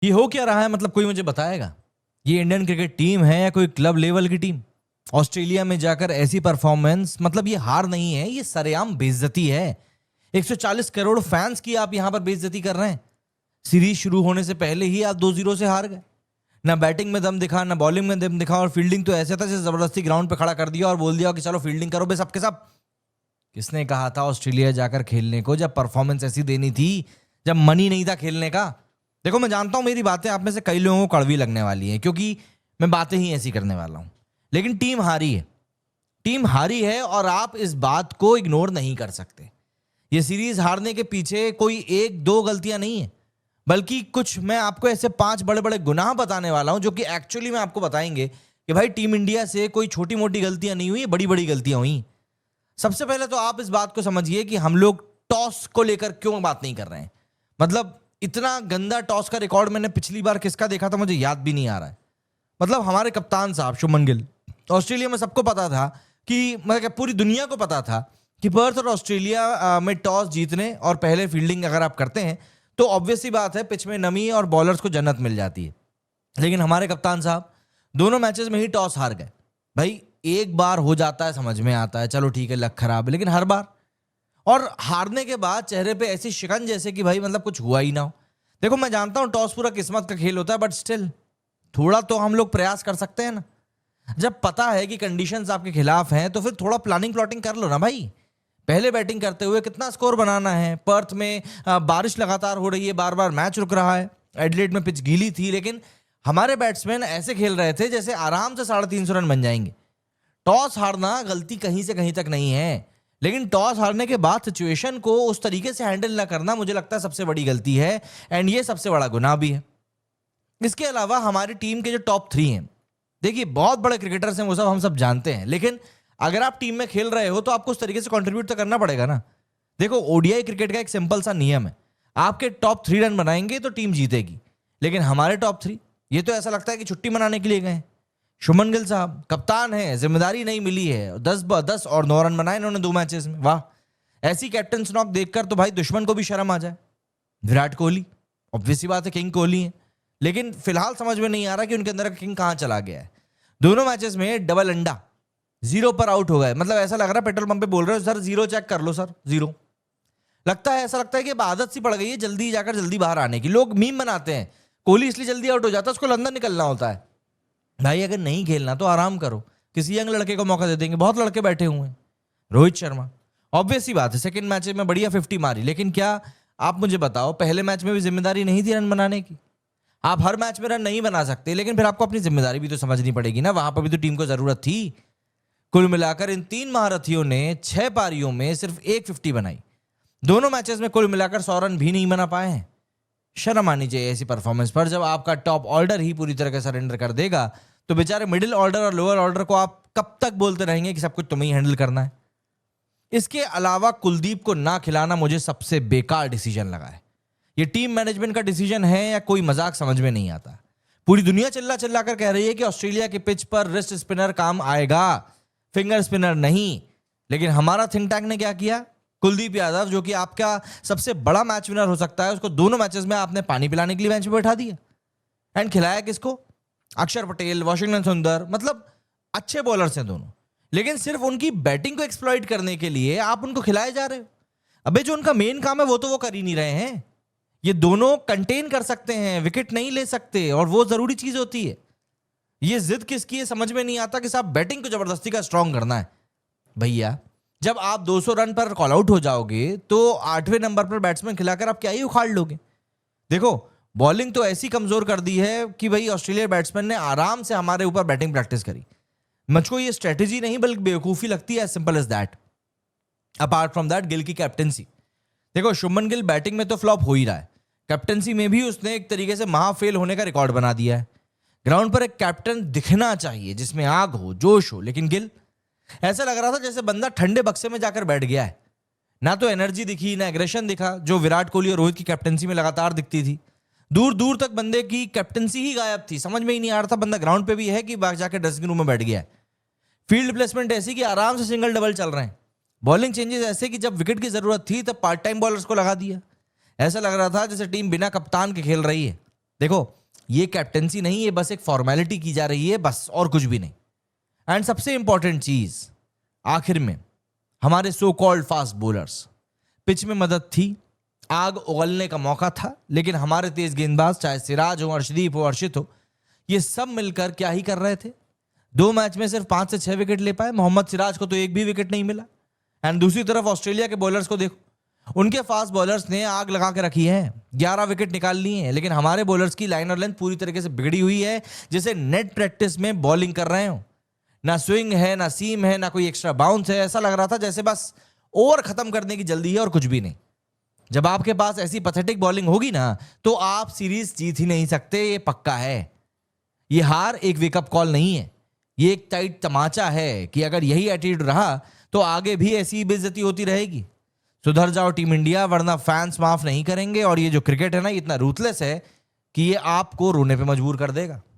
ये हो क्या रहा है, मतलब कोई मुझे बताएगा? ये इंडियन क्रिकेट टीम है या कोई क्लब लेवल की टीम? ऑस्ट्रेलिया में जाकर ऐसी परफॉर्मेंस, मतलब ये हार नहीं है, ये सरेआम बेइज्जती है। 140 करोड़ फैंस की आप यहां पर बेइज्जती कर रहे हैं। सीरीज शुरू होने से पहले ही आप 2-0 से हार गए। ना बैटिंग में दम दिखा, ना बॉलिंग में दम दिखा, और फील्डिंग तो ऐसा था जैसे जबरदस्ती ग्राउंड पे खड़ा कर दिया और बोल दिया कि चलो फील्डिंग करो बे सबके सब। किसने कहा था ऑस्ट्रेलिया जाकर खेलने को, जब परफॉर्मेंस ऐसी देनी थी, जब मनी नहीं था खेलने का? देखो, मैं जानता हूं मेरी बातें आप में से कई लोगों को कड़वी लगने वाली हैं, क्योंकि मैं बातें ही ऐसी करने वाला हूं। लेकिन टीम हारी है, टीम हारी है, और आप इस बात को इग्नोर नहीं कर सकते। ये सीरीज हारने के पीछे कोई एक दो गलतियां नहीं है, बल्कि कुछ मैं आपको ऐसे 5 बड़े बड़े गुनाह बताने वाला हूं, जो कि एक्चुअली में आपको बताएंगे कि भाई टीम इंडिया से कोई छोटी मोटी गलतियां नहीं हुई, बड़ी बड़ी गलतियां हुई। सबसे पहले तो आप इस बात को समझिए कि हम लोग टॉस को लेकर क्यों बात नहीं कर रहे हैं। मतलब इतना गंदा टॉस का रिकॉर्ड मैंने पिछली बार किसका देखा था मुझे याद भी नहीं आ रहा है। मतलब हमारे कप्तान साहब शुभमन गिल, ऑस्ट्रेलिया में सबको पता था कि, मतलब पूरी दुनिया को पता था कि पर्थ और ऑस्ट्रेलिया में टॉस जीतने और पहले फील्डिंग अगर आप करते हैं तो ऑब्वियस सी बात है पिच में नमी और बॉलर्स को जन्नत मिल जाती है। लेकिन हमारे कप्तान साहब दोनों मैचेस में ही टॉस हार गए। भाई एक बार हो जाता है, समझ में आता है, चलो ठीक है लक खराब है, लेकिन हर बार, और हारने के बाद चेहरे पे ऐसी शिकन जैसे कि भाई मतलब कुछ हुआ ही ना हो। देखो, मैं जानता हूं टॉस पूरा किस्मत का खेल होता है, बट स्टिल थोड़ा तो हम लोग प्रयास कर सकते हैं ना। जब पता है कि कंडीशंस आपके खिलाफ हैं तो फिर थोड़ा प्लानिंग प्लॉटिंग कर लो ना भाई। पहले बैटिंग करते हुए कितना स्कोर बनाना है। पर्थ में बारिश लगातार हो रही है, बार बार मैच रुक रहा है। एडिलेड में पिच गीली थी, लेकिन हमारे बैट्समैन ऐसे खेल रहे थे जैसे आराम से 350 रन बन जाएंगे। टॉस हारना गलती कहीं से कहीं तक नहीं है, लेकिन टॉस हारने के बाद सिचुएशन को उस तरीके से हैंडल ना करना मुझे लगता है सबसे बड़ी गलती है, एंड ये सबसे बड़ा गुनाह भी है। इसके अलावा हमारी टीम के जो टॉप 3 हैं, देखिए बहुत बड़े क्रिकेटर्स हैं वो सब, हम सब जानते हैं, लेकिन अगर आप टीम में खेल रहे हो तो आपको उस तरीके से कंट्रीब्यूट तो करना पड़ेगा ना। देखो, ओडीआई क्रिकेट का एक सिंपल सा नियम है, आपके टॉप 3 रन बनाएंगे तो टीम जीतेगी। लेकिन हमारे टॉप 3, ये तो ऐसा लगता है कि छुट्टी मनाने के लिए गए। शुभमन गिल साहब कप्तान है, जिम्मेदारी नहीं मिली है, 10 और 9 रन बनाए इन्होंने 2 मैचेस में। वाह, ऐसी कैप्टन नॉक देखकर तो भाई दुश्मन को भी शर्म आ जाए। विराट कोहली, ऑब्वियस सी बात है किंग कोहली है, लेकिन फिलहाल समझ में नहीं आ रहा कि उनके अंदर का किंग कहां चला गया है। दोनों मैचेस में डबल अंडा, 0 पर आउट हो गए। मतलब ऐसा लग रहा है पेट्रोल पंप पे बोल रहे हो सर 0 चेक कर लो सर, 0। लगता है, ऐसा लगता है कि अब आदत सी पड़ गई है जल्दी जाकर जल्दी बाहर आने की। लोग मीम बनाते हैं कोहली इसलिए जल्दी आउट हो जाता है, उसको लंदन निकलना होता है। भाई अगर नहीं खेलना तो आराम करो, किसी यंग लड़के को मौका दे देंगे, बहुत लड़के बैठे हुए हैं। रोहित शर्मा, ऑब्वियस सी बात है सेकंड मैच में बढ़िया 50 मारी, लेकिन क्या आप मुझे बताओ पहले मैच में भी जिम्मेदारी नहीं थी रन बनाने की? आप हर मैच में रन नहीं बना सकते, लेकिन फिर आपको अपनी जिम्मेदारी भी तो समझनी पड़ेगी ना, वहां पर भी तो टीम को जरूरत थी। कुल मिलाकर इन 3 महारथियों ने 6 पारियों में सिर्फ एक 50 बनाई। दोनों मैचेस में कुल मिलाकर 100 रन भी नहीं बना पाए हैं। शर्म आनी चाहिए ऐसी परफॉर्मेंस पर। जब आपका टॉप ऑर्डर ही पूरी तरह से सरेंडर कर देगा तो बेचारे मिडिल ऑर्डर और लोअर ऑर्डर को आप कब तक बोलते रहेंगे कि सब कुछ तुम्हें ही हैंडल करना है। इसके अलावा कुलदीप को ना खिलाना मुझे सबसे बेकार डिसीजन लगा है। ये टीम मैनेजमेंट का डिसीजन है या कोई मजाक, समझ में नहीं आता। पूरी दुनिया चिल्ला चिल्ला कर कह रही है कि ऑस्ट्रेलिया के पिच पर रिस्ट स्पिनर काम आएगा, फिंगर स्पिनर नहीं। लेकिन हमारा थिंक टैंक ने क्या किया? कुलदीप यादव, जो कि आपका सबसे बड़ा मैच विनर हो सकता है, उसको दोनों मैचेस में आपने पानी पिलाने के लिए बेंच पे बैठा दिया। एंड खिलाया किसको? अक्षर पटेल, वाशिंगटन सुंदर, मतलब अच्छे बॉलर्स हैं दोनों, लेकिन सिर्फ उनकी बैटिंग को एक्सप्लॉइट करने के लिए आप उनको खिलाए जा रहे हो। अबे जो उनका मेन काम है वो तो वो कर ही नहीं रहे हैं। ये दोनों कंटेन कर सकते हैं, विकेट नहीं ले सकते, और वो जरूरी चीज होती है। ये जिद किसकी है समझ में नहीं आता कि साहब बैटिंग को जबरदस्ती का स्ट्रांग करना है। भैया जब आप 200 रन पर कॉल आउट हो जाओगे तो 8वें नंबर पर बैट्समैन खिलाकर आप क्या ही उखाड़ लोगे? देखो, बॉलिंग तो ऐसी कमजोर कर दी है कि भाई ऑस्ट्रेलिया बैट्समैन ने आराम से हमारे ऊपर बैटिंग प्रैक्टिस करी। मुझको ये स्ट्रेटेजी नहीं बल्कि बेवकूफी लगती है, simple as that. Apart from that, Gill की कैप्टनसी देखो, शुभमन गिल बैटिंग में तो फ्लॉप हो ही रहा है, कैप्टनसी में भी उसने एक तरीके से महा फेल होने का रिकॉर्ड बना दिया है। ग्राउंड पर एक कैप्टन दिखना चाहिए जिसमें आग हो, जोश हो, लेकिन गिल ऐसा लग रहा था जैसे बंदा ठंडे बक्से में जाकर बैठ गया है। ना तो एनर्जी दिखी, ना एग्रेशन दिखा, जो विराट कोहली और रोहित की कैप्टनसी में लगातार दिखती थी। दूर दूर तक बंदे की कैप्टनसी ही गायब थी, समझ में ही नहीं आ रहा था बंदा ग्राउंड पे भी है कि जाकर ड्रेसिंग रूम में बैठ गया है। फील्ड प्लेसमेंट ऐसी कि आराम से सिंगल डबल चल रहे हैं। बॉलिंग चेंजेस ऐसे कि जब विकेट की जरूरत थी तब पार्ट टाइम बॉलर्स को लगा दिया। ऐसा लग रहा था जैसे टीम बिना कप्तान के खेल रही है। देखो, ये कैप्टेंसी नहीं, ये बस एक फॉर्मेलिटी की जा रही है, बस और कुछ भी नहीं। एंड सबसे इंपॉर्टेंट चीज आखिर में, हमारे so called fast bowlers, pitch में मदद थी, आग उगलने का मौका था, लेकिन हमारे तेज गेंदबाज, चाहे सिराज हो, अर्शदीप हो, अर्शित हो, ये सब मिलकर क्या ही कर रहे थे। 2 मैच में सिर्फ 5 से 6 विकेट ले पाए। मोहम्मद सिराज को तो एक भी विकेट नहीं मिला। एंड दूसरी तरफ ऑस्ट्रेलिया के बॉलर्स को देखो, उनके फास्ट बॉलर्स ने आग लगा के रखी है, 11 विकेट निकाल लिए हैं, लेकिन हमारे बॉलर्स की लाइन और लेंथ पूरी तरीके से बिगड़ी हुई है, जैसे नेट प्रैक्टिस में बॉलिंग कर रहे हो। ना स्विंग है, ना सीम है, ना कोई एक्स्ट्रा बाउंस है। ऐसा लग रहा था जैसे बस ओवर खत्म करने की जल्दी है और कुछ भी नहीं। जब आपके पास ऐसी पैथेटिक बॉलिंग होगी ना, तो आप सीरीज जीत ही नहीं सकते, ये पक्का है। ये हार एक वेकअप कॉल नहीं है, ये एक टाइट तमाचा है कि अगर यही एटीट्यूड रहा तो आगे भी ऐसी ही बेइज्जती होती रहेगी। सुधर जाओ टीम इंडिया, वरना फैंस माफ नहीं करेंगे। और ये जो क्रिकेट है ना, इतना रूथलेस है कि ये आपको रोने पे मजबूर कर देगा।